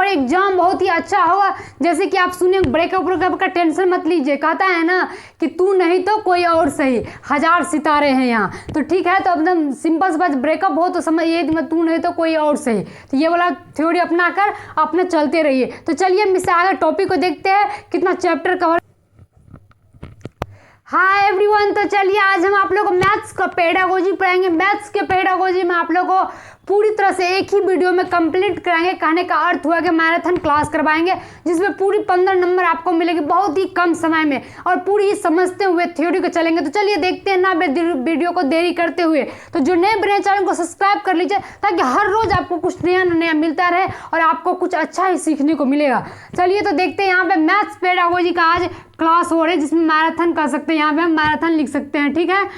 और एग्जाम बहुत ही अच्छा होगा। जैसे कि आप सुने ब्रेकअप का टेंशन मत लीजिए, कहता है ना कि तू नहीं तो कोई और सही, 1000 सितारे हैं यहाँ। तो ठीक है, तो एकदम सिंपल से बात, ब्रेकअप हो तो समझ ये तू नहीं तो कोई और सही। तो ये वाला थ्योरी अपना कर अपने चलते रहिए। तो चलिए हम इससे आगे टॉपिक को देखते हैं, कितना चैप्टर कवर। हाय एवरीवन, तो चलिए आज हम आप लोग को मैथ्स का पेडागोजी पढ़ाएंगे। मैथ्स के पेडागोजी में आप लोग को पूरी तरह से एक ही वीडियो में कंप्लीट कराएंगे। कहने का अर्थ हुआ कि मैराथन क्लास करवाएंगे, जिसमें पूरी 15 नंबर आपको मिलेगी बहुत ही कम समय में, और पूरी समझते हुए थ्योरी को चलेंगे। तो चलिए देखते हैं ना वीडियो को देरी करते हुए। तो जो नए बने चैनल को सब्सक्राइब कर लीजिए, ताकि हर रोज आपको कुछ नया नया मिलता रहे और आपको कुछ अच्छा ही सीखने को मिलेगा। चलिए तो देखते हैं, यहाँ पे मैथ्स पेडागोजी का आज क्लास हो रही है, जिसमें मैराथन कर सकते हैं। यहाँ पे हम मैराथन लिख सकते हैं, ठीक है,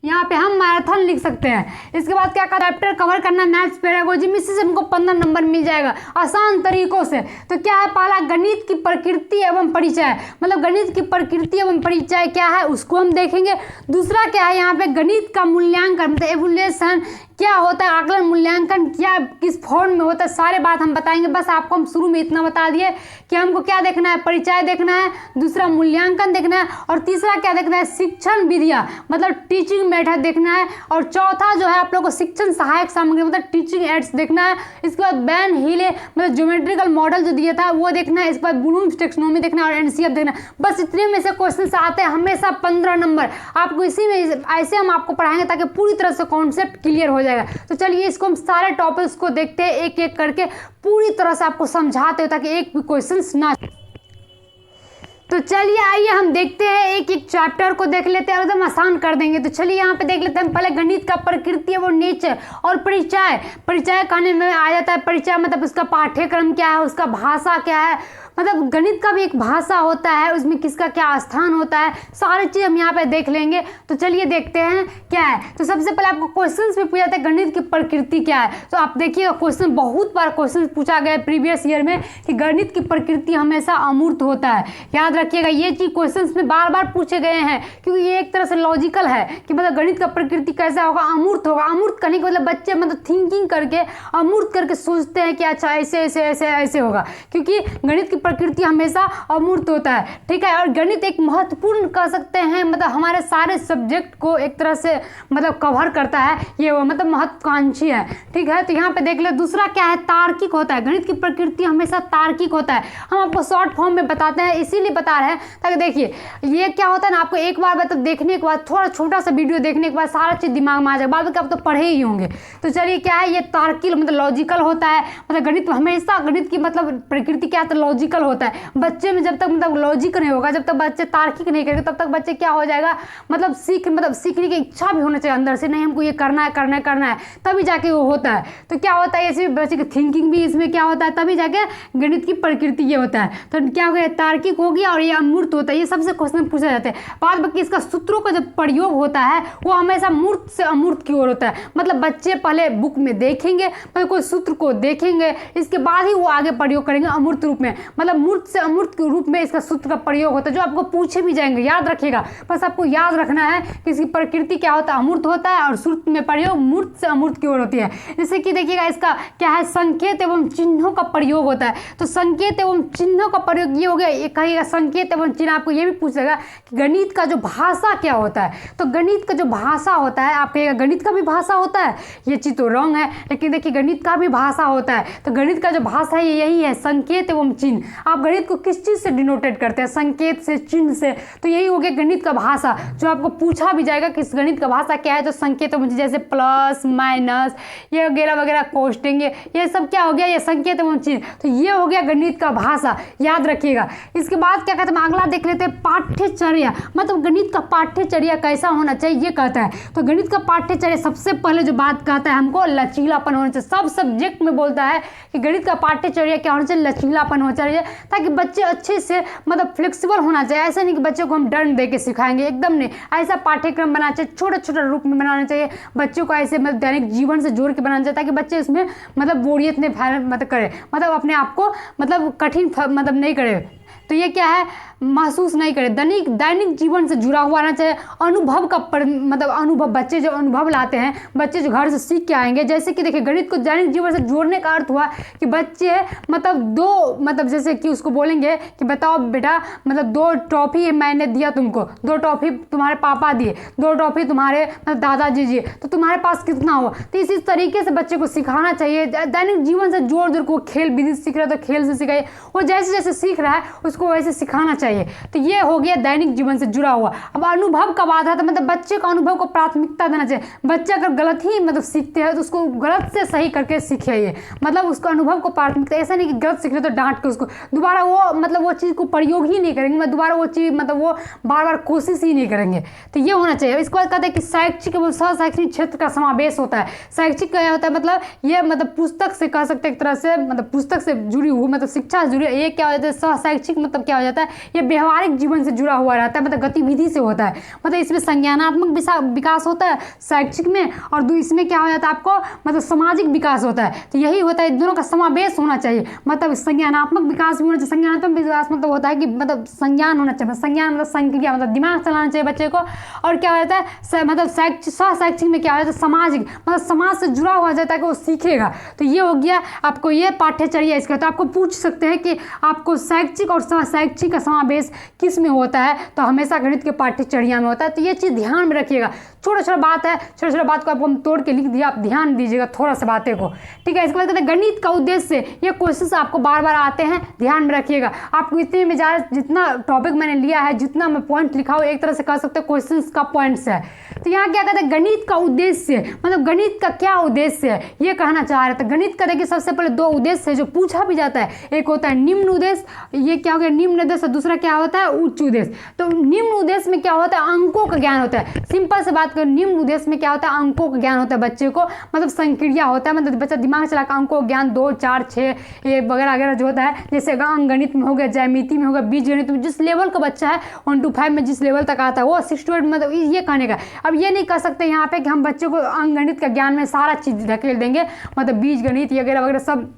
यहाँ पे हम मैराथन लिख सकते हैं। इसके बाद क्या चैप्टर कवर करना मैथ्स पेडागोजी में, इससे हमको 15 नंबर मिल जाएगा आसान तरीकों से। तो क्या है, पहला गणित की प्रकृति एवं परिचय, मतलब गणित की प्रकृति एवं परिचय क्या है उसको हम देखेंगे। दूसरा क्या है, यहाँ पे गणित का मूल्यांकन, मतलब एवुलेशन क्या होता है, आकलन मूल्यांकन क्या किस फॉर्म में होता है, सारे बात हम बताएंगे। बस आपको हम शुरू में इतना बता दिए कि हमको क्या देखना है, परिचय देखना है, दूसरा मूल्यांकन देखना है, और तीसरा क्या देखना है, शिक्षण विधियाँ मतलब टीचिंग मेथड देखना है, और चौथा जो है आप लोग को शिक्षण सहायक सामग्री मतलब टीचिंग एड्स देखना है। इसके बाद बैन हीले मतलब ज्योमेट्रिकल मॉडल जो दिया था वो देखना है। इसके बाद ब्लूम्स टैक्सोनॉमी देखना है और एनसीएफ देखना है। बस इतने में से क्वेश्चन आते हैं हमेशा 15 नंबर। आपको इसी में ऐसे हम आपको पढ़ाएंगे ताकि पूरी तरह से कॉन्सेप्ट क्लियर हो जाएगा। तो चलिए इसको हम सारे टॉपिक्स को देखते हैं, एक एक करके पूरी तरह से आपको समझाते हो ताकि एक भी क्वेश्चन ना। तो चलिए आइए हम देखते हैं, एक एक चैप्टर को देख लेते हैं और एकदम आसान कर देंगे। तो चलिए यहाँ पे देख लेते हैं पहले गणित का प्रकृति वो नेचर और परिचय। परिचय कहने में आ जाता है, परिचय मतलब उसका पाठ्यक्रम क्या है, उसका भाषा क्या है, मतलब गणित का भी एक भाषा होता है, उसमें किसका क्या स्थान होता है, सारी चीज़ हम यहाँ पे देख लेंगे। तो चलिए देखते हैं क्या है। तो सबसे पहले आपको क्वेश्चंस में पूछा जाता है गणित की प्रकृति क्या है। तो आप देखिए क्वेश्चन बहुत बार क्वेश्चन पूछा गया है प्रीवियस ईयर में कि गणित की प्रकृति हमेशा अमूर्त होता है। याद रखिएगा, ये चीज़ क्वेश्चन में बार बार पूछे गए हैं, क्योंकि ये एक तरह से लॉजिकल है कि मतलब गणित का प्रकृति कैसा होगा, अमूर्त होगा। अमूर्त करने के मतलब बच्चे मतलब थिंकिंग करके अमूर्त करके सोचते हैं कि अच्छा ऐसे ऐसे ऐसे ऐसे होगा, क्योंकि गणित की प्रकृति हमेशा अमूर्त होता है, ठीक है। और गणित एक महत्वपूर्ण कह सकते हैं, मतलब हमारे सारे सब्जेक्ट को एक तरह से मतलब कवर करता है, ये मतलब महत्वाकांक्षी है, ठीक है। तो यहाँ पे देख ले, दूसरा क्या है, तार्किक होता है। गणित की प्रकृति हमेशा तार्किक होता है। हम आपको शॉर्ट फॉर्म में बताते हैं, इसीलिए बता रहे हैं ताकि देखिए ये क्या होता है ना, आपको एक बार मतलब देखने के बाद थोड़ा छोटा सा वीडियो देखने के बाद सारा चीज़ दिमाग में आ जाएगा, बाद में आप तो पढ़े ही होंगे। तो चलिए क्या है, ये तार्किक मतलब लॉजिकल होता है, मतलब गणित हमेशा गणित की मतलब प्रकृति क्या है, लॉजिकल होता है। बच्चे में जब तक मतलब लॉजिक नहीं होगा, जब तक बच्चे तार्किक नहीं करेंगे, तब तक बच्चे क्या हो जाएगा, मतलब सीखने की इच्छा भी होना चाहिए अंदर से, नहीं हमको ये करना है करना है करना है, तभी जाके वो होता है। तो क्या होता है, ऐसे बच्चे की थिंकिंग भी इसमें क्या होता है, तभी जाके गणित की प्रकृति ये होता है। तो क्या हो गया, तार्किक हो गया और ये अमूर्त होता है। ये सबसे क्वेश्चन पूछा जाता है। बाद बाकी इसका सूत्रों का जब प्रयोग होता है वो हमेशा मूर्त से अमूर्त की ओर होता है। मतलब बच्चे पहले बुक में देखेंगे, पहले कोई सूत्र को देखेंगे, इसके बाद ही वो आगे प्रयोग करेंगे अमूर्त रूप में। मतलब मूर्त से अमूर्त के रूप में इसका सूत्र का प्रयोग होता है, जो आपको पूछे भी जाएंगे, याद रखिएगा। बस आपको याद रखना है कि इसकी प्रकृति क्या होता है, अमूर्त होता है, और सूत्र में प्रयोग मूर्त से अमूर्त की ओर होती है। जैसे कि देखिएगा इसका क्या है, संकेत एवं चिन्हों का प्रयोग होता है। तो संकेत एवं चिन्हों का प्रयोग ये हो गया, ये कहिएगा संकेत एवं चिन्ह। आपको ये भी पूछेगा कि गणित का जो भाषा क्या होता है। तो गणित का जो भाषा होता है, आप कहिएगा गणित का भी भाषा होता है, ये चीज़ तो रॉन्ग है, लेकिन देखिए गणित का भी भाषा होता है। तो गणित का जो भाषा है यही है, संकेत एवं चिन्ह। आप गणित को किस चीज़ से डिनोटेट करते हैं, संकेत से, चिन्ह से। तो यही हो गया गणित का भाषा, जो आपको पूछा भी जाएगा कि इस गणित का भाषा क्या है। तो संकेत एवं चिन्ह जैसे प्लस माइनस ये वगैरह वगैरह कोष्टिंग, ये सब क्या हो गया, ये संकेत एवं चिन्ह। तो ये हो गया गणित का भाषा, याद रखिएगा। इसके बाद क्या कहते हैं, अगला देख लेते हैं पाठ्यचर्या। मतलब गणित का पाठ्यचर्या कैसा होना चाहिए ये कहता है। तो गणित का पाठ्यचर्या सबसे पहले जो बात कहता है हमको, लचीलापन होना चाहिए। सब सब्जेक्ट में बोलता है कि गणित का पाठ्यचर्या क्या होना चाहिए, लचीलापन होना चाहिए, ताकि बच्चे अच्छे से मतलब फ्लेक्सिबल होना चाहिए। ऐसा नहीं कि बच्चों को हम दंड दे के सिखाएंगे, एकदम नहीं। ऐसा पाठ्यक्रम बनाना चाहिए, छोटे छोटे रूप में बनाना चाहिए। बच्चों को ऐसे मतलब दैनिक जीवन से जोड़ के बनाना चाहिए, ताकि बच्चे इसमें मतलब बोरियत नहीं मतलब करे, मतलब अपने आप को मतलब कठिन मतलब नहीं करे। तो ये क्या है, महसूस नहीं करे। दैनिक जीवन से जुड़ा हुआ रहना चाहिए। अनुभव का मतलब अनुभव, बच्चे जो अनुभव लाते हैं, बच्चे जो घर से सीख के आएंगे। जैसे कि देखिए गणित को दैनिक जीवन से जोड़ने का अर्थ हुआ कि बच्चे मतलब दो, मतलब जैसे कि उसको बोलेंगे कि बताओ बेटा, मतलब 2 टॉफ़ी मैंने दिया तुमको, 2 टॉफ़ी तुम्हारे पापा दिए, 2 टॉफ़ी तुम्हारे मतलब दादाजी दिए, तो तुम्हारे पास कितना हुआ। तो इसी तरीके से बच्चे को सिखाना चाहिए। दैनिक जीवन से जोड़ जोड़ को, खेल विधि सीख रहा है तो खेल से सिखाइए, वो जैसे जैसे सीख रहा है उसको वैसे सिखाना चाहिए। तो ये हो गया दैनिक जीवन से जुड़ा हुआ। अब अनुभव का बात है तो मतलब बच्चे को अनुभव को प्राथमिकता देना चाहिए। बच्चे अगर गलत ही मतलब सीखते हैं तो उसको गलत से सही करके सीखिए, मतलब उसको अनुभव को प्राथमिकता। ऐसा नहीं कि गलत सीख रहे तो डांट के उसको दोबारा वो मतलब वो चीज़ को प्रयोग ही नहीं करेंगे, मैं दोबारा वो चीज़ मतलब वो बार बार कोशिश ही नहीं करेंगे। तो ये होना चाहिए। इसके बाद कहते हैं कि शैक्षिक एवं शैक्षणिक क्षेत्र का समावेश होता है। शैक्षिक क्या होता है, मतलब ये मतलब पुस्तक से कह सकते हैं एक तरह से, मतलब पुस्तक से जुड़ी हुई, मतलब शिक्षा से जुड़ी। ये क्या हो जाता है, शैक्षिक मतलब क्या हो जाता है, ये व्यवहारिक जीवन से जुड़ा हुआ रहता है, मतलब गतिविधि से होता है। मतलब इसमें संज्ञानात्मक विकास होता है शैक्षिक में, और इसमें क्या हो जाता है आपको, मतलब सामाजिक विकास होता है। तो यही होता है, दोनों का समावेश होना चाहिए। मतलब संज्ञानात्मक विकास भी होना चाहिए। संज्ञानात्मक विकास मतलब होता है कि मतलब संज्ञान होना चाहिए, संज्ञान मतलब संक्रिया, मतलब दिमाग चलाना चाहिए बच्चे को। और क्या हो जाता है मतलब शैक्षिक में क्या हो जाता है, सामाजिक, मतलब समाज से जुड़ा हुआ जाता है कि वो सीखेगा। तो ये हो गया आपको ये पाठ्यचर्या इसका। तो आपको पूछ सकते हैं कि आपको शैक्षिक और शैक्षिक का समावेश किस में होता है, तो हमेशा गणित के पाठ्यचर्या में होता है। तो ये चीज़ ध्यान में रखिएगा। छोटा छोटा बात है, छोटा छोटा बात को आपको हम तोड़ के लिख दिया, आप ध्यान दीजिएगा थोड़ा सा बातें को, ठीक है। इसके बाद कहते हैं गणित का उद्देश्य, ये क्वेश्चन आपको बार बार आते हैं, ध्यान में रखिएगा। आपको इतने में जितना टॉपिक मैंने लिया है, जितना मैं पॉइंट लिखा हूँ, एक तरह से कह सकते हैं क्वेश्चन का पॉइंट्स है। तो यहाँ क्या कहते हैं, गणित का उद्देश्य, मतलब गणित का क्या उद्देश्य है ये कहना चाह रहे थे। गणित का देखिए सबसे पहले 2 उद्देश्य है जो पूछा भी जाता है। एक होता है निम्न उद्देश्य, ये क्या हो गया निम्न उद्देश्य, दूसरा क्या होता है उच्च उद्देश्य। तो निम्न उद्देश्य में क्या होता है, अंकों का ज्ञान होता है। सिंपल से बात करें, निम्न उद्देश्य में क्या होता है, अंकों का ज्ञान होता है बच्चे को, मतलब संक्रिया होता है, मतलब बच्चा दिमाग चला कर अंकों का ज्ञान 2, 4, 6 ये वगैरह वगैरह जो होता है। जैसे अंक गणित में हो गया, ज्यामिति में हो गया, बीज गणित में, जिस लेवल का बच्चा है 1 to 5 में जिस लेवल तक आता है वो 6 to 8 मतलब ये कहने का। अब ये नहीं कह सकते यहाँ पे कि हम बच्चे को अंक गणित का ज्ञान में सारा चीज़ ढकेल देंगे, मतलब बीज गणित वगैरह वगैरह सब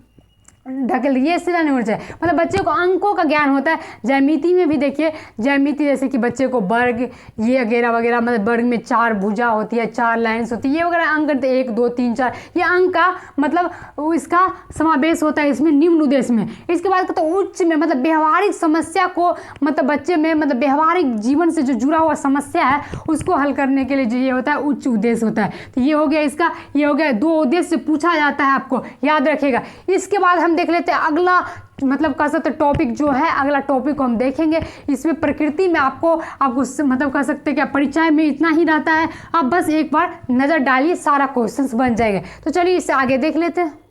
ढकेल, ये सीधा नहीं होना चाहिए। मतलब बच्चे को अंकों का ज्ञान होता है। ज्यामिति में भी देखिए, ज्यामिति जैसे कि बच्चे को वर्ग ये वगैरह वगैरह, मतलब वर्ग में 4 भुजा होती है, 4 लाइन्स होती है, ये वगैरह अंक 1, 2, 3, 4 ये अंक का मतलब इसका समावेश होता है इसमें निम्न उद्देश्य में। इसके बाद कहते हैं उच्च में, मतलब व्यवहारिक समस्या को, मतलब बच्चे में मतलब व्यवहारिक जीवन से जो जुड़ा हुआ समस्या है उसको हल करने के लिए जो ये होता है उच्च उद्देश्य होता है। तो ये हो गया इसका, ये हो गया 2 उद्देश्य से पूछा जाता है, आपको याद रखिएगा। इसके बाद हम देख लेते हैं अगला, मतलब कह सकते टॉपिक जो है, अगला टॉपिक को हम देखेंगे। इसमें प्रकृति में आपको मतलब कह सकते क्या परिचय में इतना ही रहता है। आप बस एक बार नज़र डालिए, सारा क्वेश्चंस बन जाएंगे। तो चलिए इससे आगे देख लेते हैं।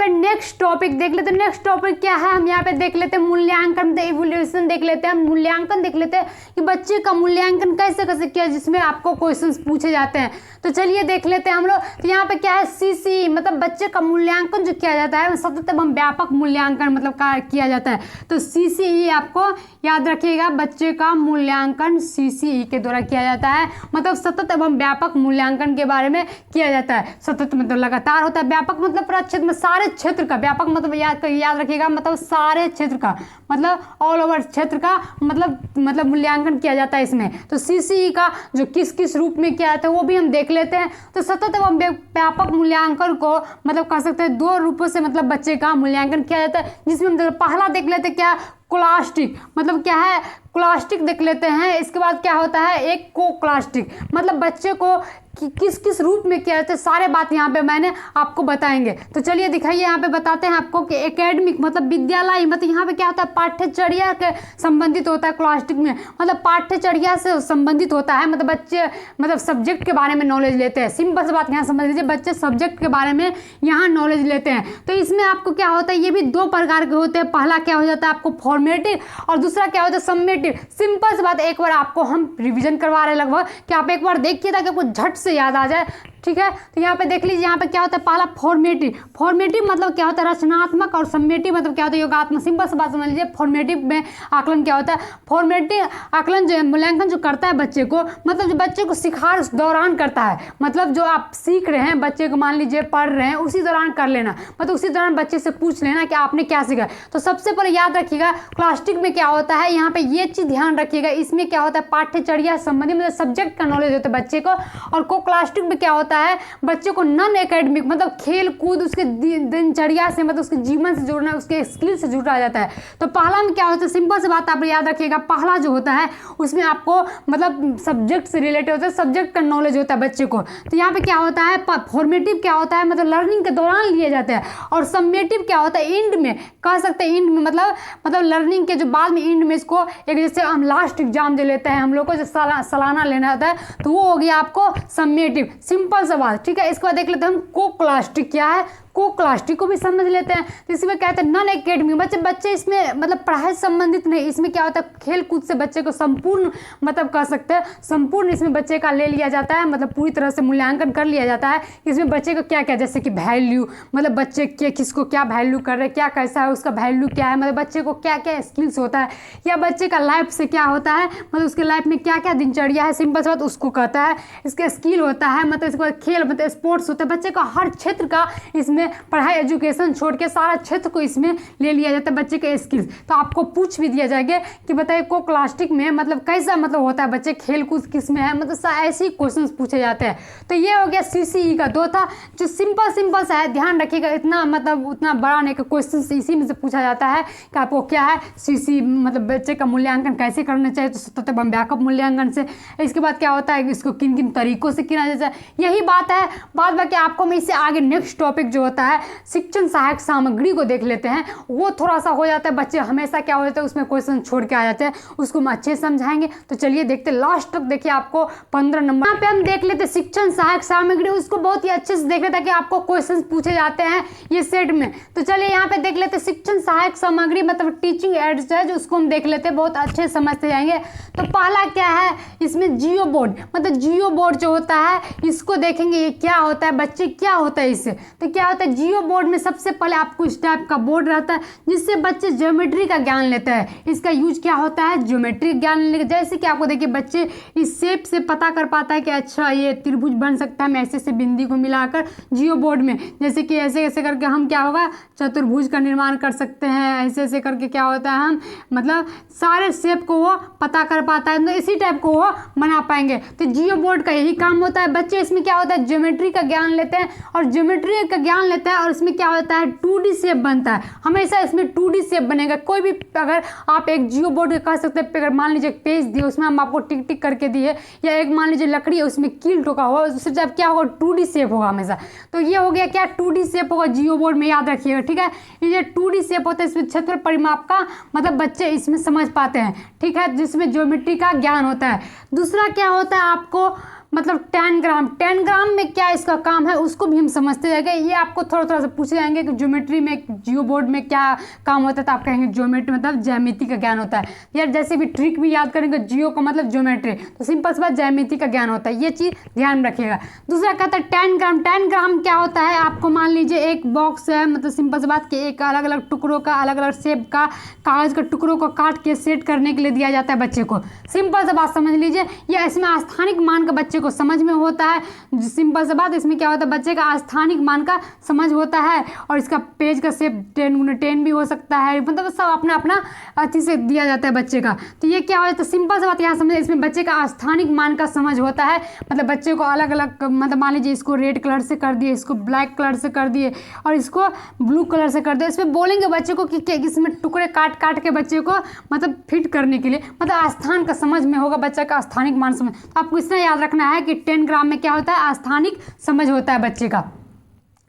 नेक्स्ट टॉपिक देख लेते हैं। नेक्स्ट टॉपिक क्या है, हम यहाँ पे देख लेते हैं मूल्यांकन, इवोल्यूशन देख लेते हैं। मूल्यांकन देख लेते हैं कि बच्चे का मूल्यांकन कैसे कैसे किया, जिसमें आपको क्वेश्चंस पूछे जाते हैं। तो चलिए देख लेते हैं हम लोग। तो यहाँ पे क्या है CCE, मतलब बच्चे का मूल्यांकन जो किया जाता है सतत एवं व्यापक मूल्यांकन मतलब किया जाता है। तो CCE आपको याद रखिएगा, बच्चे का मूल्यांकन CCE के द्वारा किया जाता है। मतलब सतत एवं व्यापक मूल्यांकन के बारे में किया जाता है। सतत मतलब लगातार होता है, व्यापक मतलब पूरा क्षेत्र में, सारे क्षेत्र का, व्यापक मतलब याद रखिएगा मतलब सारे क्षेत्र का, मतलब ऑल ओवर क्षेत्र का मतलब मूल्यांकन किया जाता है इसमें। तो CCE का जो किस किस रूप में किया जाता है वो भी हम देख लेते हैं। तो सतत एवं व्यापक मूल्यांकन को मतलब कह सकते हैं 2 रूपों से मतलब बच्चे का मूल्यांकन किया जाता है, जिसमें हम पहला देख लेते हैं क्या, क्लास्टिक, मतलब क्या है क्लास्टिक देख लेते हैं। इसके बाद क्या होता है एक को क्लास्टिक, मतलब बच्चे को किस किस रूप में किया जाता है, सारे बात यहाँ पे मैंने आपको बताएंगे। तो चलिए दिखाइए, यहाँ पे बताते हैं आपको कि एकेडमिक मतलब विद्यालय, मतलब यहाँ पे क्या होता है पाठ्यचर्या के संबंधित होता है। क्लास्टिक में मतलब पाठ्यचर्या से संबंधित होता है, मतलब बच्चे मतलब सब्जेक्ट के बारे में नॉलेज लेते हैं। सिंपल सी बात यहाँ समझ लीजिए, बच्चे सब्जेक्ट के बारे में यहाँ नॉलेज लेते हैं। तो इसमें आपको क्या होता है, ये भी 2 प्रकार के होते हैं। पहला क्या हो जाता है आपको फॉर्मेटिव, और दूसरा क्या होता है समेटिव। सिंपल सी बात, एक बार आपको हम रिविजन करवा रहे हैं लगभग, कि आप एक बार देखिए ताकि आपको झट से याद आ जाए, ठीक है। तो यहाँ पे देख लीजिए, यहाँ पे क्या होता है, पहला फॉर्मेटिव। फॉर्मेटिव मतलब क्या होता है, रचनात्मक, और समेटिव मतलब क्या होता है, योगात्मक। सिंपल सी बात समझ लीजिए, फॉर्मेटिव में आकलन क्या होता है, फॉर्मेटिव आकलन जो मूल्यांकन जो करता है बच्चे को, मतलब जो बच्चे को सिखा उस दौरान करता है, मतलब जो आप सीख रहे हैं बच्चे को, मान लीजिए पढ़ रहे हैं, उसी दौरान कर लेना, मतलब उसी दौरान बच्चे से पूछ लेना कि आपने क्या सीखा। तो सबसे पहले याद रखिएगा क्लास्टिक में क्या होता है, यहाँ पे ये चीज ध्यान रखिएगा, इसमें क्या होता है, पाठ्यचर्या संबंधी मतलब सब्जेक्ट का नॉलेज होता है बच्चे को। और को क्लास्टिक में क्या होता है, बच्चे को नॉन एकेडमिक मतलब खेल कूद, उसके दिनचर्या से, मतलब उसके जीवन से जुड़ना, उसके स्किल से जुड़ा जाता है। तो पहला में क्या होता है, सिंपल सी बात आप याद रखिएगा, पहला जो होता है उसमें आपको मतलब सब्जेक्ट से रिलेटेड होता है, सब्जेक्ट का नॉलेज होता है बच्चे को। तो यहाँ पे क्या होता है, फॉर्मेटिव क्या होता है, मतलब लर्निंग के दौरान लिए जाते हैं। और समेटिव क्या होता है, एंड में कह सकते हैं, एंड में मतलब लर्निंग के जो बाद में एंड में इसको एक, जैसे हम लास्ट एग्जाम जो लेते हैं हम लोग को जो सालाना लेना होता है, तो वो हो गया आपको समेटिव। सिंपल सवाल, ठीक है। इसके बाद देख लेते हैं हम को क्लास्टिक क्या है, को क्लास्टिक को भी समझ लेते हैं। तो इसमें कहते हैं नॉन एकेडमिक, बच्चे इसमें मतलब पढ़ाई संबंधित नहीं, इसमें क्या होता है, खेल कूद से बच्चे को संपूर्ण मतलब कह सकते हैं संपूर्ण इसमें बच्चे का ले लिया जाता है, मतलब पूरी तरह से मूल्यांकन कर लिया जाता है। इसमें बच्चे को क्या क्या, जैसे कि वैल्यू, मतलब बच्चे के किसको क्या वैल्यू कर रहे हैं, क्या कैसा है उसका वैल्यू क्या है, मतलब बच्चे को क्या क्या स्किल्स होता है, या बच्चे का लाइफ से क्या होता है, मतलब उसके लाइफ में क्या क्या दिनचर्या है, सिंपल सा बात उसको कहता है। इसके स्किल होता है, मतलब इसके बाद खेल मतलब स्पोर्ट्स होता है, बच्चे का हर क्षेत्र का इसमें पढ़ाई एजुकेशन छोड़ के सारा क्षेत्र को इसमें ले लिया जाता है बच्चे के स्किल्स। तो आपको पूछ भी दिया जाएगा कि बताइए को क्लास्टिक में मतलब कैसा मतलब होता है, बच्चे खेल कूद किस में है, मतलब ऐसे ही क्वेश्चन पूछे जाते हैं। तो ये हो गया CCE का 2 था, जो सिंपल सा है, ध्यान रखिएगा, इतना मतलब उतना बड़ा नहीं, क्वेश्चन इसी में से पूछा जाता है कि आपको क्या है CCE मतलब बच्चे का मूल्यांकन कैसे करना चाहिए, तो सतत एवं व्यापक मूल्यांकन से। इसके बाद क्या होता है, इसको किन किन तरीकों से किया जाता है, यही बात है। बाद बाकी आपको मैं इससे आगे नेक्स्ट टॉपिक जो होता है शिक्षण सहायक सामग्री को देख लेते हैं, वो थोड़ा सा हो जाता है, बच्चे हमेशा क्या होता है उसमें क्वेश्चन छोड़ के आ जाते हैं, उसको हम अच्छे से समझाएंगे। तो चलिए देखते लास्ट तक, देखिए आपको 15 नंबर यहाँ पे हम देख लेते शिक्षण सहायक सामग्री, उसको बहुत ही अच्छे से देख लेते हैं कि आपको क्वेश्चन पूछे जाते हैं ये सेट में। तो चलिए यहाँ पे देख लेते शिक्षण सहायक सामग्री मतलब टीचिंग एड्स है, जो उसको हम देख लेते हैं, बहुत अच्छे समझते जाएंगे। तो पहला क्या है, इसमें जियो बोर्ड, मतलब जियो बोर्ड जो होता है इसको देखेंगे, ये क्या होता है बच्चे, क्या होता है इससे। तो क्या होता है, जियो बोर्ड में सबसे पहले आपको इस टाइप का बोर्ड रहता है जिससे बच्चे ज्योमेट्री का ज्ञान लेते हैं। इसका यूज क्या होता है, ज्योमेट्री ज्ञान लेने, जैसे कि आपको देखिए बच्चे इस शेप से पता कर पाता है कि अच्छा ये त्रिभुज बन सकता है, हम ऐसे से बिंदी को मिलाकर जियो बोर्ड में, जैसे कि ऐसे ऐसे करके हम क्या होगा चतुर्भुज का निर्माण कर सकते हैं, ऐसे ऐसे करके क्या होता है हम मतलब सारे शेप को वो पता कर पाता है, तो इसी टाइप को वो बना पाएंगे। तो जियो बोर्ड का यही काम होता है, बच्चे इसमें क्या होता है ज्योमेट्री का ज्ञान लेते हैं, और ज्योमेट्री का ज्ञान लेते हैं और इसमें क्या होता है 2D शेप बनता है, हमेशा इसमें 2D शेप बनेगा। कोई भी अगर आप एक जियो बोर्ड कह सकते हैं, अगर मान लीजिए एक पेज दिए उसमें हम आपको टिक टिक करके दिए, या एक मान लीजिए लकड़ी है उसमें कील ठोका हुआ, उससे जब क्या होगा 2D शेप होगा हमेशा। तो ये हो गया क्या 2D शेप होगा जियो बोर्ड में, याद रखिएगा, ठीक है। ये 2D शेप होता है, इसमें क्षेत्रफल परिमाप का मतलब बच्चे इसमें समझ पाते हैं, ठीक है, जिसमें ज्योमेट्री का ज्ञान होता है। दूसरा क्या होता है आपको मतलब 10 ग्राम, 10 ग्राम में क्या इसका काम है उसको भी हम समझते जाएंगे। ये आपको थोड़ा थोड़ा सा पूछे जाएंगे कि ज्योमेट्री में जियो बोर्ड में क्या काम होता है, तो आप कहेंगे ज्योमेट्री मतलब ज्यामिति का ज्ञान होता है, यार जैसे भी ट्रिक भी याद करेंगे, जियो का मतलब ज्योमेट्री, तो सिंपल सी बात ज्यामिति का ज्ञान होता है, ये चीज़ ध्यान रखिएगा। दूसरा कहता है 10 ग्राम, 10 ग्राम क्या होता है, आपको मान लीजिए एक बॉक्स है, मतलब सिंपल सी बात कि एक अलग अलग टुकड़ों का अलग अलग शेप का कागज के टुकड़ों को काट के सेट करने के लिए दिया जाता है बच्चे को। सिंपल सी बात समझ लीजिए, या इसमें स्थानिक मान का बच्चे को समझ में होता है, सिंपल सी बात इसमें क्या होता है बच्चे का स्थानिक मान का समझ होता है, और इसका पेज का शेप 10x10 भी हो सकता है, मतलब सब अपना अपना अच्छी से दिया जाता है बच्चे का। तो ये क्या होता है, सिंपल सी बात यहाँ समझे, इसमें बच्चे का स्थानिक मान का समझ होता है, मतलब बच्चे को अलग अलग मतलब मान लीजिए इसको रेड कलर से कर दिए, इसको ब्लैक कलर से कर दिए, और इसको ब्लू कलर से कर दिए। इसमें बोलेंगे बच्चे को कि इसमें टुकड़े काट काट के बच्चे को मतलब फिट करने के लिए, मतलब स्थान का समझ में होगा बच्चे का स्थानिक मान समझ। तो आपको इतना याद रखना है कि 10 ग्राम में क्या होता है स्थानिक समझ होता है बच्चे का,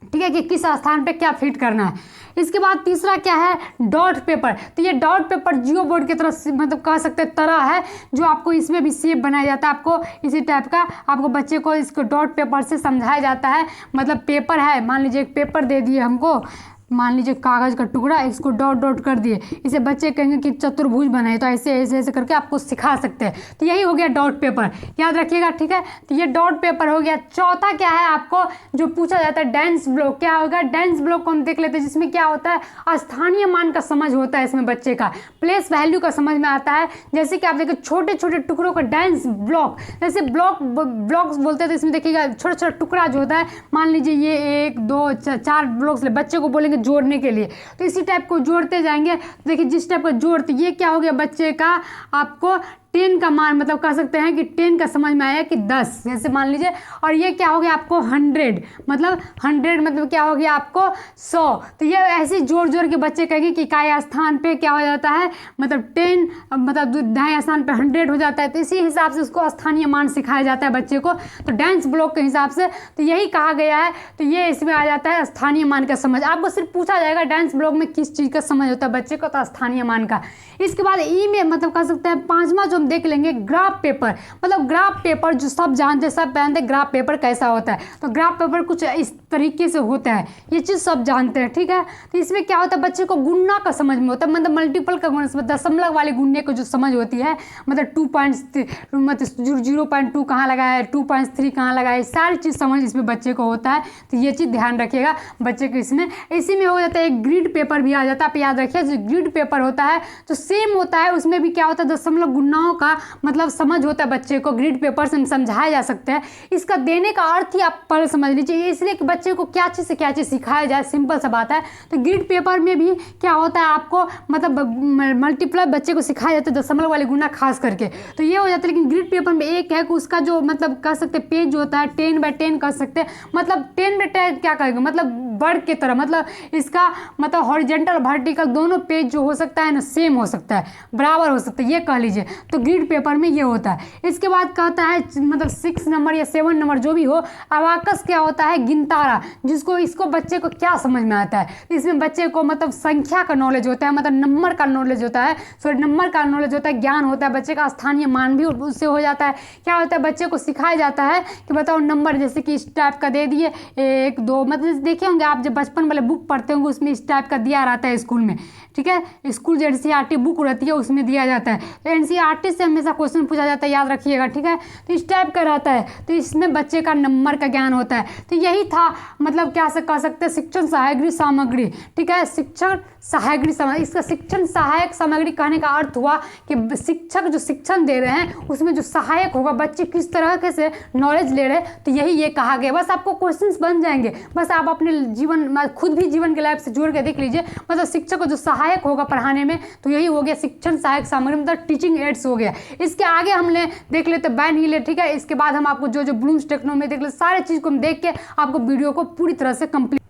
ठीक है, कि किस स्थान पे क्या फिट करना है। इसके बाद तीसरा क्या है डॉट पेपर। तो ये डॉट पेपर जियो बोर्ड की तरफ से मतलब कह सकते हैं तरह है, जो आपको इसमें भी शेप बनाया जाता है, आपको इसी टाइप का आपको बच्चे को इसको डॉट पेपर से समझाया जाता है। मतलब पेपर है, मान लीजिए एक पेपर दे दिए हमको, मान लीजिए कागज का टुकड़ा, इसको डॉट डॉट कर दिए, इसे बच्चे कहेंगे कि चतुर्भुज बनाए, तो ऐसे ऐसे ऐसे करके आपको सिखा सकते हैं। तो यही हो गया डॉट पेपर, याद रखिएगा, ठीक है। तो ये डॉट पेपर हो गया। चौथा क्या है आपको जो पूछा जाता है, डेंस ब्लॉक। क्या होगा डेंस ब्लॉक को हम देख लेते हैं, जिसमें क्या होता है स्थानीय मान का समझ होता है इसमें बच्चे का, प्लेस वैल्यू का समझ में आता है। जैसे कि आप देखिए छोटे छोटे टुकड़ों का डेंस ब्लॉक, जैसे ब्लॉक्स बोलते हैं, तो इसमें देखिएगा छोटा छोटा टुकड़ा जो होता है, मान लीजिए ये 1 2 4 ब्लॉक्स ले, बच्चे को बोलेंगे जोड़ने के लिए, तो इसी टाइप को जोड़ते जाएंगे। तो देखिए जिस टाइप का जोड़ते, ये क्या हो गया बच्चे का आपको 10 का मान, मतलब कह सकते हैं कि 10 का समझ में आया कि 10, जैसे मान लीजिए। और ये क्या हो गया आपको 100, मतलब 100 मतलब क्या हो गया आपको 100। तो ये ऐसे जोड़ जोड़ के बच्चे कहेंगे कि इकाई स्थान पे क्या हो जाता है, मतलब 10 मतलब दाएं स्थान पे 100 हो जाता है। तो इसी हिसाब से उसको स्थानीय मान सिखाया जाता है बच्चे को, तो डेंस ब्लॉक के हिसाब से तो यही कहा गया है। तो ये इसमें आ जाता है स्थानीय मान का समझ। आपको सिर्फ पूछा जाएगा डेंस ब्लॉक में किस चीज़ का समझ होता है बच्चे को, तो स्थानीय मान का। इसके बाद ई में मतलब कह सकते हैं 5वां जो हम देख लेंगे ग्राफ पेपर। मतलब ग्राफ पेपर जो सब जानते हैं ग्राफ पेपर कैसा होता है। तो ग्राफ पेपर कुछ इस तरीके से होता है, ये चीज़ सब जानते हैं, ठीक है। तो इसमें क्या होता है बच्चे को गुणा का समझ में होता है, मतलब मल्टीपल का गुणा, दशमलव वाले गुणने को जो समझ होती है, मतलब 0.2 कहाँ लगा है, 2.3 कहाँ लगा है, सारी चीज़ समझ इसमें बच्चे को होता है। तो ये चीज़ ध्यान रखिएगा बच्चे को इसमें। इसी में हो जाता है एक ग्रिड पेपर भी आ जाता है, आप याद रखिए। जो ग्रिड पेपर होता है तो सेम होता है, उसमें भी क्या होता है दशमलव गुणाओं का मतलब समझ होता है बच्चे को, ग्रिड पेपर से समझाया जा सकता है। इसका देने का अर्थ ही आप पहले समझ लीजिए, इसलिए कि बच्चे को क्या चीज़ से क्या चीज़ सिखाया जाए, सिंपल सा बात है। तो ग्रिड पेपर में भी क्या होता है आपको मतलब मल्टीप्लाई बच्चे को सिखाया जाता है, दशमलव वाले गुना खास करके। तो ये हो जाता है। लेकिन ग्रिड पेपर में एक है कि उसका जो मतलब कह सकते पेज जो होता है 10x10 कह सकते हैं, मतलब 10x10 क्या कहेंगे, मतलब वर्ग की तरह, मतलब इसका मतलब हॉरिजेंटल वर्टिकल दोनों पेज जो हो सकता है ना सेम हो सकता है, बराबर हो सकता है, ये कह लीजिए। तो ग्रिड पेपर में ये होता है। इसके बाद कहता है मतलब 6 नंबर या 7 नंबर जो भी हो, अबाकस क्या होता है गिनतारा, जिसको इसको बच्चे को क्या समझ में आता है, इसमें बच्चे को मतलब संख्या का नॉलेज होता है, मतलब नंबर का नॉलेज होता है, नंबर का नॉलेज होता है, ज्ञान होता है बच्चे का, स्थानीय मान भी उससे हो जाता है। क्या होता है बच्चे को सिखाया जाता है कि बताओ नंबर, जैसे कि इस टाइप का दे दिए 1 2, मतलब देखे होंगे आप जब बचपन वाले बुक पढ़ते होंगे उसमें इस टाइप का दिया रहता है स्कूल में, ठीक है। स्कूल जो NCERT बुक रहती है उसमें दिया जाता है। तो NCERT से हमेशा क्वेश्चन पूछा जाता है, याद रखिएगा, ठीक है। तो इस टाइप का रहता है, तो इसमें बच्चे का नंबर का ज्ञान होता है। तो यही था मतलब क्या से कह सकते हैं शिक्षण सहायक सामग्री, ठीक है। शिक्षण सहायक सामग्री, इसका शिक्षण सहायक सामग्री कहने का अर्थ हुआ कि शिक्षक जो शिक्षण दे रहे हैं उसमें जो सहायक होगा, बच्चे किस तरह से नॉलेज ले रहे हैं, तो यही ये कहा गया। बस आपको क्वेश्चंस बन जाएंगे, बस आप अपने जीवन खुद भी जीवन के लाइफ से जोड़ के देख लीजिए। मतलब शिक्षक को जो सहायक होगा पढ़ाने में, तो यही हो गया शिक्षण सहायक सामग्री, मतलब टीचिंग एड्स हो गया। इसके आगे हमने देख लेते बैन हीले, ठीक है। इसके बाद हम आपको जो ब्लूम्स टेक्नोलॉजी में देख ले, सारे चीज़ को हम देख के आपको वीडियो को पूरी तरह से कंप्लीट।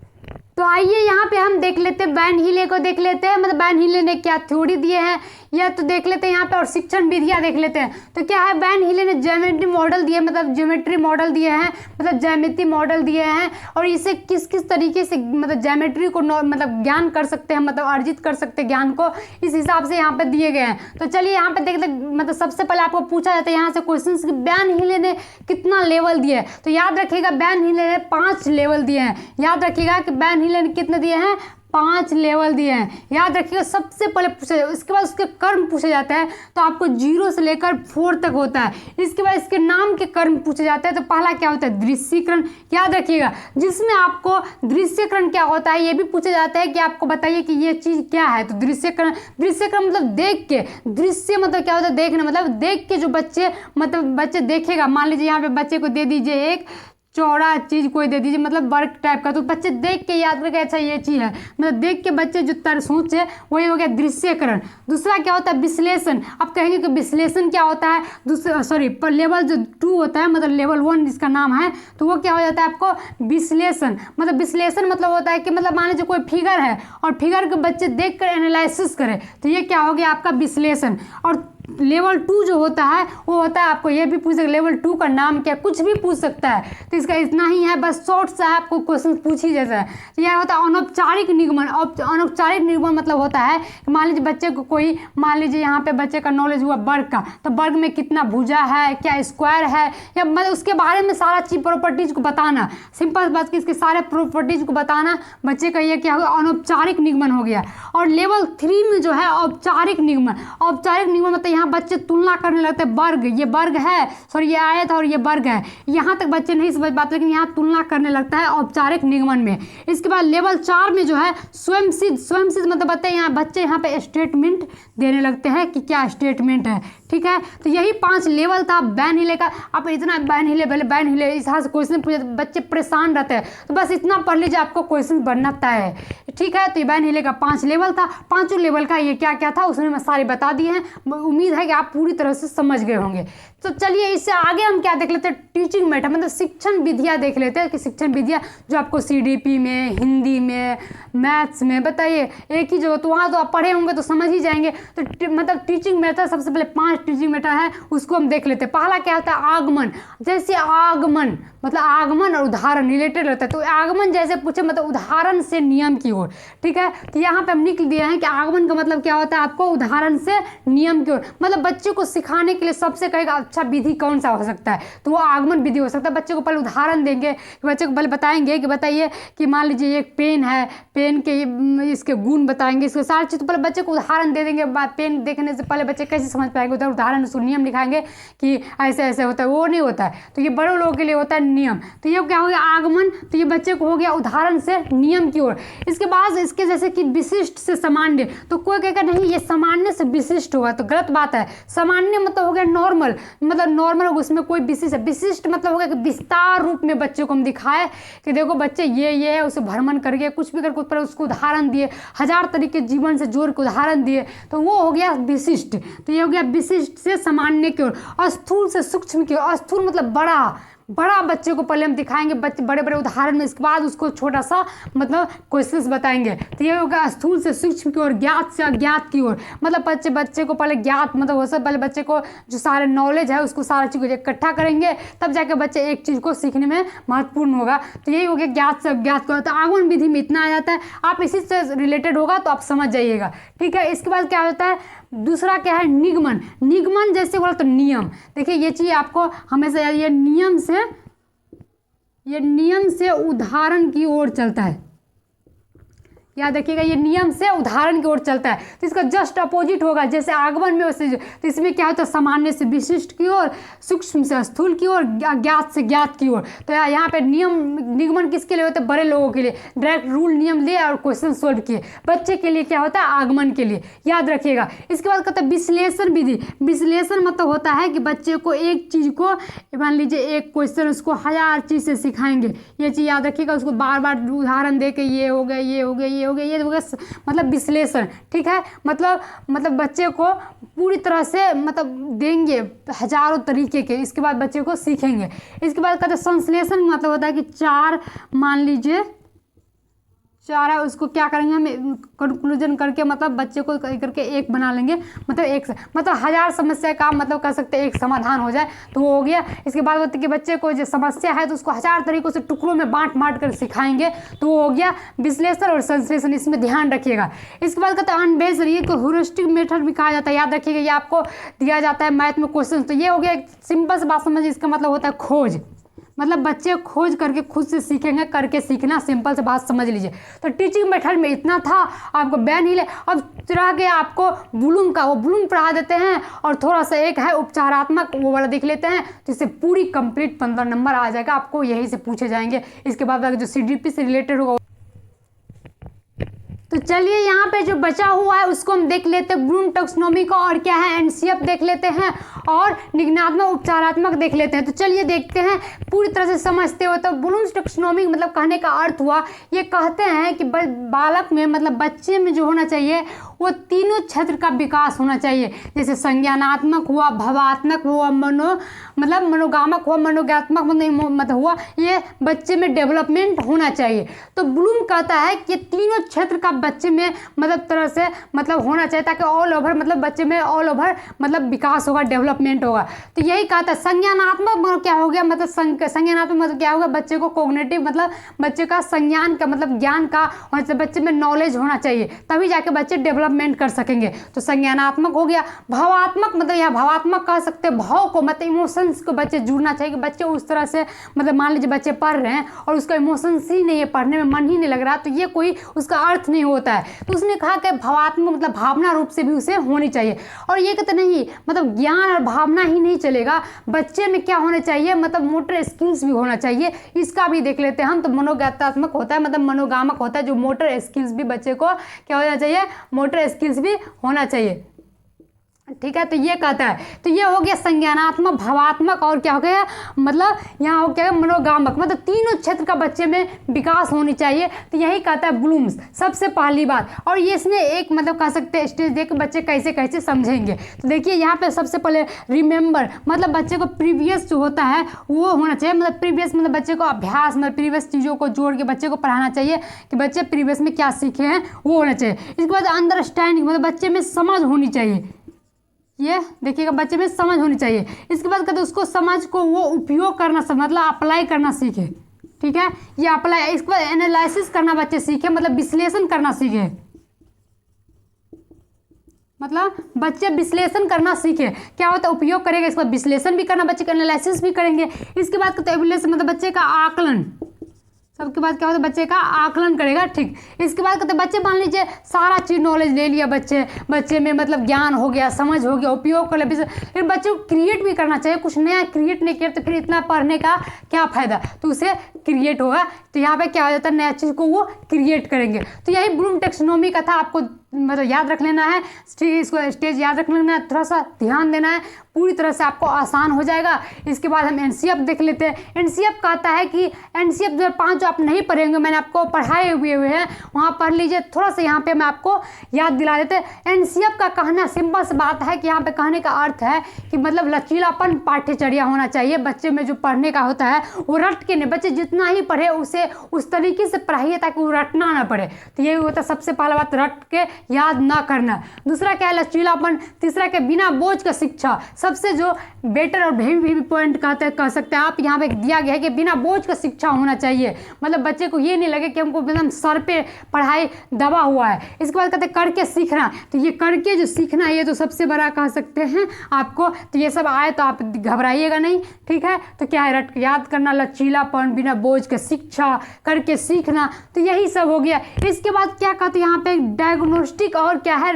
तो आइए यहाँ पे हम देख लेते हैं बैन हीले को देख लेते हैं, मतलब बैन हीले ने क्या थ्योरी दिए हैं यह तो देख लेते हैं यहाँ पे, और शिक्षण विधियाँ देख लेते हैं। तो क्या है बैन हीले ने ज्योमेट्री मॉडल दिए, मतलब ज्योमेट्री मॉडल दिए हैं, मतलब ज्यामिति मॉडल दिए हैं, और इसे किस किस तरीके से मतलब ज्योमेट्री को मतलब ज्ञान कर सकते हैं, मतलब अर्जित कर सकते हैं ज्ञान को, इस हिसाब से यहाँ पे दिए गए हैं। तो चलिए यहाँ पे देखते मतलब सबसे पहले आपको पूछा जाता है यहाँ से क्वेश्चन कि बैन हीले ने कितना लेवल दिए। तो याद रखिएगा बैन हीले ने 5 लेवल दिए हैं। याद रखिएगा कि बैन हीले ने कितने दिए हैं, 5 लेवल दिए हैं। याद रखिएगा सबसे पहले पूछा जाए, इसके बाद उसके कर्म पूछे जाते हैं। तो आपको 0 से लेकर 4 तक होता है। इसके बाद इसके नाम के कर्म पूछे जाते हैं। तो पहला क्या होता है दृश्यीकरण, याद रखिएगा, जिसमें आपको दृश्यीकरण क्या होता है ये भी पूछा जाता है कि आपको बताइए कि ये चीज़ क्या है। तो दृश्यीकरण मतलब देख के, दृश्य मतलब क्या होता है देखना, मतलब देख के जो बच्चे देखेगा। मान लीजिए यहाँ पे बच्चे को दे दीजिए एक चौड़ा चीज़ कोई दे दीजिए, मतलब वर्क टाइप का, तो बच्चे देख के याद रखें अच्छा ये चीज़ है, मतलब देख के बच्चे जो सोचे वही हो गया दृश्यकरण। दूसरा क्या होता है विश्लेषण। आप कहेंगे कि विश्लेषण क्या होता है, पर लेवल जो 2 होता है, मतलब लेवल 1 जिसका नाम है, तो वो क्या हो जाता है आपको विश्लेषण। मतलब विश्लेषण मतलब होता है कि मतलब मान लीजिए कोई फिगर है और फिगर के बच्चे देख कर एनालिसिस करें, तो ये क्या हो गया आपका विश्लेषण। और लेवल 2 जो होता है वो होता है, आपको ये भी पूछ सकते लेवल 2 का नाम क्या, कुछ भी पूछ सकता है। तो इसका इतना ही है, बस शॉर्ट सा आपको क्वेश्चन पूछ ही देता है। तो यह होता है अनौपचारिक निगमन। अनौपचारिक निगमन मतलब होता है कि मान लीजिए बच्चे को कोई, मान लीजिए यहाँ पे बच्चे का नॉलेज हुआ वर्ग का, तो वर्ग में कितना भुजा है, क्या स्क्वायर है, या मतलब उसके बारे में सारा चीज प्रॉपर्टीज को बताना। सिंपल बात कि इसके सारे प्रॉपर्टीज को बताना बच्चे का ये क्या होगा, अनौपचारिक निगमन हो गया। और लेवल 3 में जो है औपचारिक निगमन। औपचारिक निगमन मतलब यहाँ बच्चे तुलना करने लगते हैं, वर्ग ये वर्ग है, सॉरी ये आयत और ये वर्ग है, यहाँ तक बच्चे नहीं समझ पाते, लेकिन यहाँ तुलना करने लगता है औपचारिक निगमन में। इसके बाद लेवल 4 में जो है स्वयं सिद्ध। स्वयं सिद्ध मतलब बताइए यहाँ बच्चे यहाँ पे स्टेटमेंट देने लगते हैं कि क्या स्टेटमेंट है, ठीक है। तो यही 5 लेवल था बैन हिले का। आप इतना बैन हिले इस हाथ से क्वेश्चन पूछे तो बच्चे परेशान रहते हैं, तो बस इतना पढ़ लीजिए, आपको क्वेश्चन बनना तय है, ठीक है। तो ये बैन हिले का 5 लेवल था। 5 लेवल का ये क्या क्या था उसमें मैं सारे बता दिए हैं। उम्मीद है कि आप पूरी तरह से समझ गए होंगे। तो चलिए इससे आगे हम क्या देख लेते हैं, टीचिंग मेथड मतलब शिक्षण विधियाँ देख लेते हैं कि शिक्षण विधियाँ जो आपको CDP में, हिंदी में, मैथ्स में, बताइए एक ही जगह, तो वहाँ तो आप पढ़े होंगे तो समझ ही जाएंगे। तो मतलब टीचिंग मेथड सबसे पहले 5 टीचिंग मेथड है, उसको हम देख लेते हैं। पहला क्या होता है, आगमन। जैसे आगमन मतलब आगमन और उदाहरण रिलेटेड रहता है, तो आगमन जैसे पूछे मतलब उदाहरण से नियम की ओर, ठीक है। तो यहाँ पे हम लिख दिए हैं कि आगमन का मतलब क्या होता है, आपको उदाहरण से नियम की ओर, मतलब बच्चे को सिखाने के लिए सबसे कहेगा अच्छा विधि कौन सा हो सकता है, तो वो आगमन विधि हो सकता है। बच्चे को पहले उदाहरण देंगे, बच्चे को पहले बताएंगे कि बताइए कि मान लीजिए एक पेन है, पेन के इसके गुण बताएंगे, इसके सारी चीज़, तो पहले बच्चे को उदाहरण दे देंगे। पेन देखने से पहले बच्चे कैसे समझ पाएंगे, उधर उदाहरण उसको नियम दिखाएंगे कि ऐसे ऐसे होता है, वो नहीं होता है। तो ये बड़े लोगों के लिए होता है नियम। तो ये क्या हो गया आगमन, तो ये बच्चे को हो गया उदाहरण से नियम की ओर। इसके बाद इसके जैसे कि विशिष्ट से सामान्य, तो कोई कहेगा नहीं ये सामान्य से विशिष्ट होगा, तो गलत बात है। सामान्य मतलब हो गया नॉर्मल, मतलब नॉर्मल उसमें कोई विशिष्ट है। विशिष्ट मतलब हो गया कि विस्तार रूप में बच्चे को हम दिखाए कि देखो बच्चे ये है, उसे भ्रमण करके कुछ भी करके ऊपर उसको उदाहरण दिए, 1000 तरीके जीवन से जोड़ के उदाहरण दिए, तो वो हो गया विशिष्ट। तो ये हो गया विशिष्ट से सामान्य की ओर। स्थूल से सूक्ष्म की ओर। स्थूल मतलब बड़ा बच्चे को पहले हम दिखाएंगे, बच्चे बड़े बड़े उदाहरण में, इसके बाद उसको छोटा सा मतलब क्वेश्चंस बताएंगे। तो ये होगा स्थूल से सूक्ष्म की ओर, ज्ञात से अज्ञात की ओर, मतलब बच्चे को पहले ज्ञात मतलब वो सब पहले बच्चे को जो सारे नॉलेज है उसको सारा चीज़ को इकट्ठा करेंगे, तब जाके बच्चे एक चीज़ को सीखने में महत्वपूर्ण होगा। तो यही हो गया ज्ञात से अज्ञात की ओर। तो आगमन विधि में इतना आ जाता है, आप इसी से रिलेटेड होगा तो आप समझ जाइएगा, ठीक है। इसके बाद क्या होता है, दूसरा क्या है निगमन। निगमन जैसे बोला तो नियम, देखिए ये चीज़ आपको हमेशा ये नियम से उदाहरण की ओर चलता है, याद रखिएगा, ये नियम से उदाहरण की ओर चलता है। तो इसका जस्ट अपोजिट होगा, जैसे आगमन में वैसे। तो इसमें क्या होता है सामान्य से विशिष्ट की ओर, सूक्ष्म से स्थूल की ओर, ज्ञात से ज्ञात की ओर। तो यहाँ पे निगमन किसके लिए होता है, बड़े लोगों के लिए, डायरेक्ट रूल नियम लिए और क्वेश्चन सोल्व किए। बच्चे के लिए क्या होता है आगमन के लिए, याद रखिएगा। इसके बाद कहते हैं विश्लेषण विधि। विश्लेषण मतलब होता है कि बच्चे को एक चीज़ को, मान लीजिए एक क्वेश्चन उसको 1000 चीज़ से सिखाएंगे, ये चीज़ याद रखिएगा। उसको बार बार उदाहरण दे के ये हो गया, ये हो गया, ये हो गया, ये हो गया, मतलब विश्लेषण, ठीक है। मतलब बच्चे को पूरी तरह से मतलब देंगे हजारों तरीके के, इसके बाद बच्चे को सीखेंगे। इसके बाद कहते हैं संश्लेषण, मतलब होता है कि 4 मान लीजिए 4 है, उसको क्या करेंगे हम कंक्लूजन करके, मतलब बच्चे को करके एक बना लेंगे, मतलब एक मतलब 1000 समस्या का मतलब कर सकते हैं एक समाधान हो जाए, तो वो हो गया। इसके बाद होता है कि बच्चे को जो समस्या है तो उसको 1000 तरीकों से टुकड़ों में बांट कर सिखाएंगे, तो वो हो गया विश्लेषण और संश्लेषण, इसमें ध्यान रखिएगा। इसके बाद कहते हैं अन्वेषण, ये को ह्यूरिस्टिक मेथड भी कहा जाता है, याद रखिएगा। ये आपको दिया जाता है मैथ में क्वेश्चन, तो ये हो गया सिंपल सी बात समझिए, इसका मतलब होता है खोज, मतलब बच्चे खोज करके खुद से सीखेंगे, करके सीखना, सिंपल से बात समझ लीजिए। तो टीचिंग मेथड में इतना था, आपको बैन हिले। अब चुरा के आपको ब्लूम का, वो ब्लूम पढ़ा देते हैं, और थोड़ा सा एक है उपचारात्मक, वो वाला देख लेते हैं, तो इससे पूरी कंप्लीट 15 नंबर आ जाएगा, आपको यही से पूछे जाएंगे। इसके बाद जो CDP से रिलेटेड होगा। तो चलिए यहाँ पे जो बचा हुआ है उसको हम देख लेते हैं, ब्लूम टैक्सोनॉमी का, और क्या है NCF देख लेते हैं, और निगमनात्मक उपचारात्मक देख लेते हैं। तो चलिए देखते हैं, पूरी तरह से समझते हो। तो ब्लूम टैक्सोनॉमी मतलब कहने का अर्थ हुआ, ये कहते हैं कि बालक में मतलब बच्चे में जो होना चाहिए वो तीनों क्षेत्र का विकास होना चाहिए। जैसे संज्ञानात्मक हुआ, भावात्मक हुआ, मनोगामक हुआ, मनोज्ञात्मक मतलब हुआ, ये बच्चे में डेवलपमेंट होना चाहिए। तो ब्लूम कहता है कि तीनों क्षेत्र का बच्चे में मतलब तरह से मतलब होना चाहिए, ताकि ऑल ओवर मतलब बच्चे में ऑल ओवर मतलब विकास होगा, डेवलपमेंट होगा। तो यही कहता है। संज्ञानात्मक मतलब क्या हो गया, मतलब संज्ञानात्मक मतलब क्या होगा, बच्चे को कॉग्निटिव मतलब बच्चे का संज्ञान का मतलब ज्ञान का, मतलब बच्चे में नॉलेज होना चाहिए, तभी जाके बच्चे डेवलपमेंट कर सकेंगे। तो संज्ञानात्मक हो गया। भावात्मक मतलब या भावात्मक कह सकते हैं, भाव को मतलब इमोशंस को बच्चे जुड़ना चाहिए कि बच्चे उस तरह से मतलब मान लीजिए बच्चे पढ़ रहे हैं और उसका इमोशंस ही नहीं है, पढ़ने में मन ही नहीं लग रहा, तो ये कोई उसका अर्थ नहीं होता है। तो उसने कहा कि भावात्मक मतलब भावना रूप से भी उसे होनी चाहिए। और ये कहते नहीं मतलब ज्ञान और भावना ही नहीं चलेगा, बच्चे में क्या होना चाहिए, मतलब मोटर स्किल्स भी होना चाहिए। इसका भी देख लेते हैं हम। तो मनोज्ञात्मक होता है मतलब मनोगामक होता है, जो मोटर स्किल्स भी बच्चे को क्या होना चाहिए, मोटर स्किल्स भी होना चाहिए। ठीक है, तो ये कहता है। तो ये हो गया संज्ञानात्मक, भावात्मक और क्या हो गया मतलब यहाँ हो गया मनोगामक, मतलब तीनों क्षेत्र का बच्चे में विकास होनी चाहिए। तो यही कहता है ब्लूम्स सबसे पहली बात। और ये इसने एक मतलब कह सकते हैं स्टेज देख बच्चे कैसे कैसे समझेंगे। तो देखिए यहाँ पे सबसे पहले रिमेंबर मतलब बच्चे को प्रीवियस जो होता है वो होना चाहिए, मतलब प्रीवियस मतलब बच्चे को अभ्यास मतलब प्रीवियस चीज़ों को जोड़ के बच्चे को पढ़ाना चाहिए कि बच्चे प्रीवियस में क्या सीखे हैं वो होना चाहिए। इसके बाद अंडरस्टैंडिंग मतलब बच्चे में समझ होनी चाहिए, ये देखिएगा बच्चे में समझ होनी चाहिए। इसके बाद कहते उसको समझ को वो उपयोग करना मतलब अप्लाई करना सीखे। ठीक है, ये अप्लाई। इसके बाद एनालिसिस करना बच्चे सीखे, मतलब विश्लेषण करना सीखे, मतलब बच्चे विश्लेषण करना सीखे। क्या होता है, उपयोग करेगा, इसके बाद विश्लेषण भी करना, बच्चे का एनालिसिस भी करेंगे। इसके बाद कहते एवेल्यूएशन मतलब बच्चे का आकलन, सबके बाद क्या होता है बच्चे का आकलन करेगा। ठीक, इसके बाद कहते बच्चे मान लीजिए सारा चीज़ नॉलेज ले लिया, बच्चे में मतलब ज्ञान हो गया, समझ हो गया, उपयोग कर लिया, फिर बच्चे को क्रिएट भी करना चाहिए। कुछ नया क्रिएट नहीं किया तो फिर इतना पढ़ने का क्या फ़ायदा, तो उसे क्रिएट होगा। तो यहाँ पे क्या हो जाता है, नया चीज़ को वो क्रिएट करेंगे। तो यही ब्लूम टेक्सोनोमी का था, आपको मतलब याद रख लेना है, इसको स्टेज याद रख लेना है, थोड़ा सा ध्यान देना है, पूरी तरह से आपको आसान हो जाएगा। इसके बाद हम एनसीएफ देख लेते हैं। एनसीएफ कहता है कि एनसीएफ 2005 जो आप नहीं पढ़ेंगे, मैंने आपको पढ़ाए हुए हैं, वहाँ पढ़ लीजिए। थोड़ा सा यहाँ पे मैं आपको याद दिला देते हैं। एनसीएफ का कहना सिंपल सी बात है कि यहाँ पे कहने का अर्थ है कि मतलब लचीलापन पाठ्यचर्या होना चाहिए। बच्चे में जो पढ़ने का होता है वो रट के नहीं, बच्चे जितना ही पढ़े उसे उस तरीके से पढ़ाइए ताकि वो रटना ना पड़े। तो यही होता है सबसे पहला बात, रट के याद ना करना। दूसरा क्या है, लचीलापन। तीसरा क्या, बिना बोझ का शिक्षा। सबसे जो बेटर और हेवी पॉइंट कह सकते हैं आप, यहाँ पे दिया गया है कि बिना बोझ का शिक्षा होना चाहिए, मतलब बच्चे को ये नहीं लगे कि हमको एकदम सर पे पढ़ाई दबा हुआ है। इसके बाद कहते हैं करके सीखना। तो ये करके जो सीखना है ये तो सबसे बड़ा कह सकते हैं आपको। तो ये सब आए तो आप घबराइएगा नहीं, ठीक है। तो क्या है, रट याद करना, लचीलापन, बिना बोझ का शिक्षा, करके सीखना, तो यही सब हो गया। इसके बाद क्या कहते हैं यहाँ पे डायग्नोस्टिक और क्या है,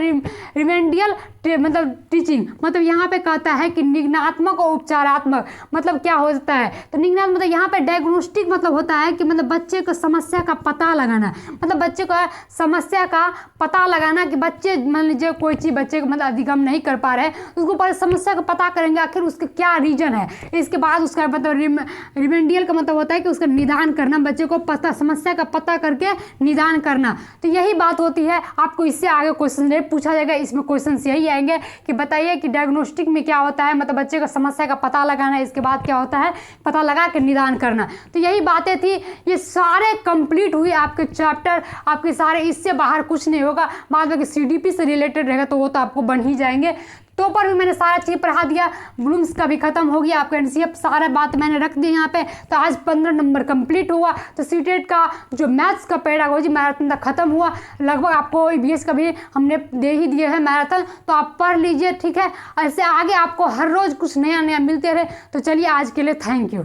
रिमेडियल मतलब टीचिंग। मतलब यहाँ पे कहता है कि निग्नात्मक और उपचारात्मक मतलब क्या होता है। तो निग्नात्मक मतलब यहाँ पे डायग्नोस्टिक मतलब होता है कि मतलब बच्चे को समस्या का पता लगाना, मतलब बच्चे को समस्या का पता लगाना कि बच्चे मान लीजिए कोई चीज़ बच्चे को मतलब अधिगम नहीं कर पा रहे हैं, उसको पहले समस्या का पता करेंगे आखिर उसका क्या रीजन है। इसके बाद उसका मतलब रिमेडियल का मतलब होता है कि उसका निदान करना, बच्चे को पता समस्या का पता करके निदान करना। तो यही बात होती है। आपको इससे आगे क्वेश्चन नहीं पूछा जाएगा, इसमें क्वेश्चन यही आएंगे कि बताइए कि डायग्नोस्टिक में क्या होता है, मतलब बच्चे का समस्या का पता लगाना, इसके बाद क्या होता है, पता लगा के निदान करना। तो यही बातें थी, ये सारे कंप्लीट हुई आपके चैप्टर, आपके सारे, इससे बाहर कुछ नहीं होगा। बाद में सीडीपी से रिलेटेड रहेगा तो वो तो आपको बन ही जाएंगे। तो पर भी मैंने सारा चीज़ पढ़ा दिया, ब्लूम्स का भी खत्म हो गया, आपका एनसीएफ सारा बात मैंने रख दी यहाँ पे। तो आज 15 नंबर कंप्लीट हुआ। तो सीटेट का जो मैथ्स का पेडागोजी मैराथन तक खत्म हुआ, लगभग आपको ईवीएस का भी हमने दे ही दिए हैं मैराथन, तो आप पढ़ लीजिए, ठीक है। ऐसे आगे आपको हर रोज़ कुछ नया नया मिलते रहे। तो चलिए आज के लिए थैंक यू।